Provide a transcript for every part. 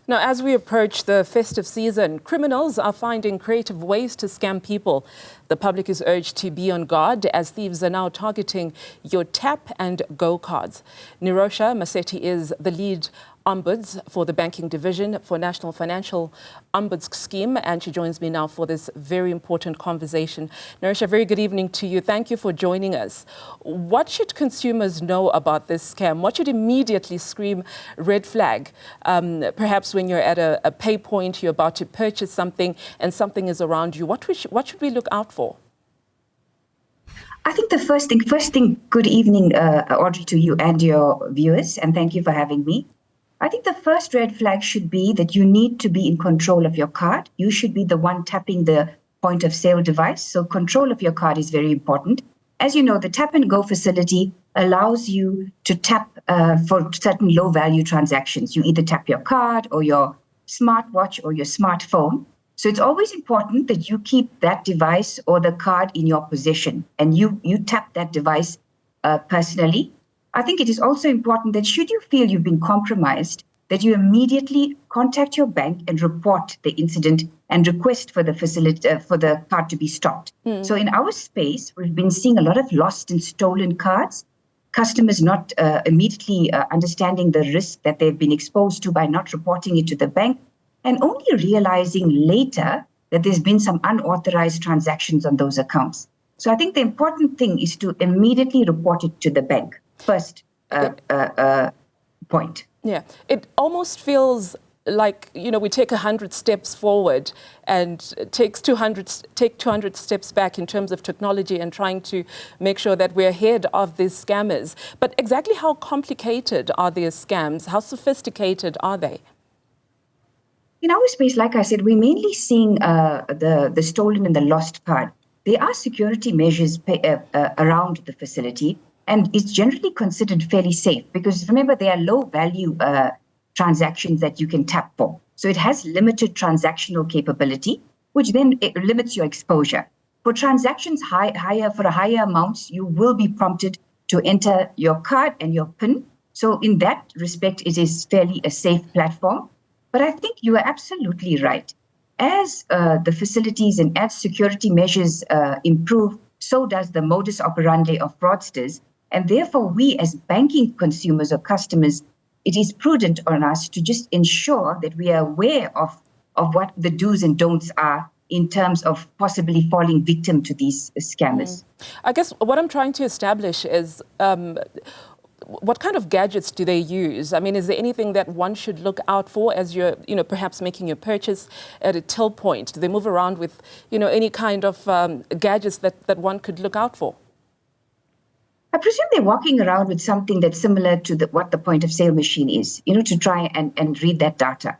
Now, as we approach the festive season, criminals are finding creative ways to scam people. The public is urged to be on guard as thieves are now targeting your tap and go cards. Nerosha Maseti is the lead ombuds for the banking division for National Financial Ombuds Scheme, and she joins me now for this very important conversation. Nerosha, very good evening to you. Thank you for joining us. What should consumers know about this scam? What should immediately scream red flag? Perhaps when you're at a pay point, you're about to purchase something and something is around you. What should we look out for? I think the first thing, good evening, Audrey, to you and your viewers, and thank you for having me. I think the first red flag should be that you need to be in control of your card. You should be the one tapping the point of sale device. So control of your card is very important. As you know, the tap and go facility allows you to tap for certain low value transactions. You either tap your card or your smartwatch or your smartphone. So it's always important that you keep that device or the card in your possession and you tap that device personally. I think it is also important that should you feel you've been compromised, that you immediately contact your bank and report the incident and request for the facility for the card to be stopped. So in our space, we've been seeing a lot of lost and stolen cards, customers not immediately understanding the risk that they've been exposed to by not reporting it to the bank, and only realizing later that there's been some unauthorized transactions on those accounts. So I think the important thing is to immediately report it to the bank. First point. Yeah, it almost feels like, we take 100 steps forward and take 200 steps back in terms of technology and trying to make sure that we're ahead of these scammers. But exactly how complicated are these scams? How sophisticated are they? In our space, like I said, we're mainly seeing the stolen and the lost card. There are security measures around the facility, and it's generally considered fairly safe because remember, they are low value transactions that you can tap for. So it has limited transactional capability, which then it limits your exposure. For transactions for higher amounts, you will be prompted to enter your card and your PIN. So in that respect, it is fairly a safe platform. But I think you are absolutely right. As the facilities and as security measures improve, so does the modus operandi of fraudsters. And therefore, we as banking consumers or customers, it is prudent on us to just ensure that we are aware of what the do's and don'ts are in terms of possibly falling victim to these scammers. I guess what I'm trying to establish is what kind of gadgets do they use? I mean, is there anything that one should look out for as you're, perhaps making your purchase at a till point? Do they move around with, any kind of gadgets that one could look out for? I presume they're walking around with something that's similar to what the point of sale machine is, to try and read that data.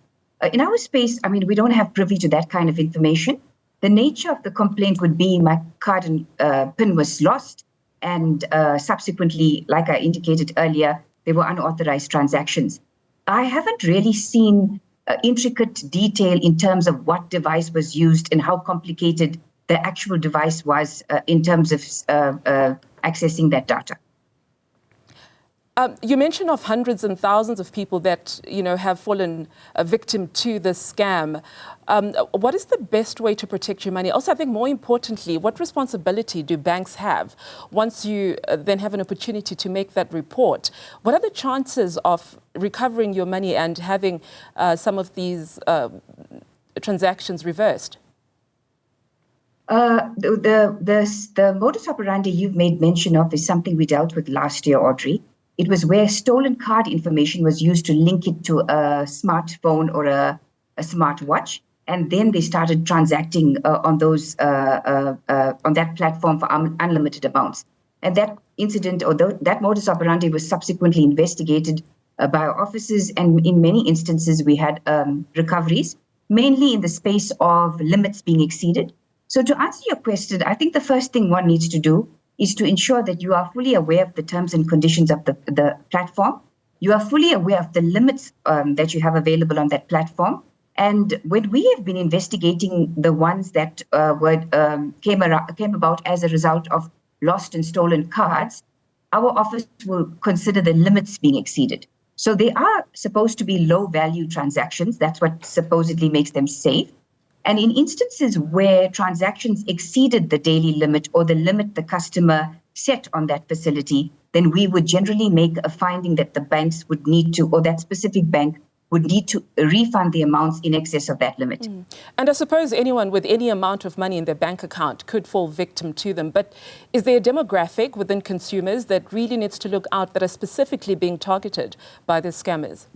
In our space, I mean, we don't have privy to that kind of information. The nature of the complaint would be my card and PIN was lost, and subsequently, like I indicated earlier, there were unauthorized transactions. I haven't really seen intricate detail in terms of what device was used and how complicated the actual device was in terms of accessing that data. You mentioned of hundreds and thousands of people that, have fallen a victim to this scam. What is the best way to protect your money? Also, I think more importantly, what responsibility do banks have once you then have an opportunity to make that report? What are the chances of recovering your money and having some of these transactions reversed? The modus operandi you've made mention of is something we dealt with last year, Audrey. It was where stolen card information was used to link it to a smartphone or a smartwatch, and then they started transacting on those on that platform for unlimited amounts. And that incident or that modus operandi was subsequently investigated by our officers, and in many instances we had recoveries, mainly in the space of limits being exceeded. So to answer your question, I think the first thing one needs to do is to ensure that you are fully aware of the terms and conditions of the platform. You are fully aware of the limits that you have available on that platform. And when we have been investigating the ones that came about as a result of lost and stolen cards, our office will consider the limits being exceeded. So there are supposed to be low-value transactions. That's what supposedly makes them safe. And in instances where transactions exceeded the daily limit or the limit the customer set on that facility, then we would generally make a finding that the banks would need to, or that specific bank would need to refund the amounts in excess of that limit. And I suppose anyone with any amount of money in their bank account could fall victim to them. But is there a demographic within consumers that really needs to look out, that are specifically being targeted by the scammers?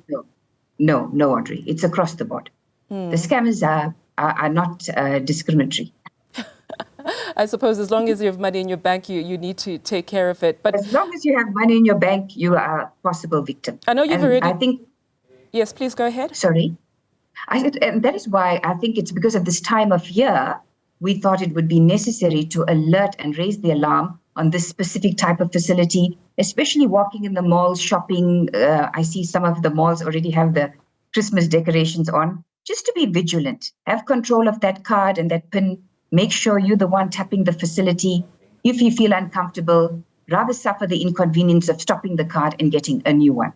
No, Audrey. It's across the board. The scammers are not discriminatory. I suppose as long as you have money in your bank, you need to take care of it. But as long as you have money in your bank, you are a possible victim. I know you've already... I think... Yes, please go ahead. Sorry. And that is why I think it's because of this time of year, we thought it would be necessary to alert and raise the alarm on this specific type of facility, especially walking in the malls, shopping. I see some of the malls already have the Christmas decorations on. Just to be vigilant, have control of that card and that PIN. Make sure you're the one tapping the facility. If you feel uncomfortable, rather suffer the inconvenience of stopping the card and getting a new one.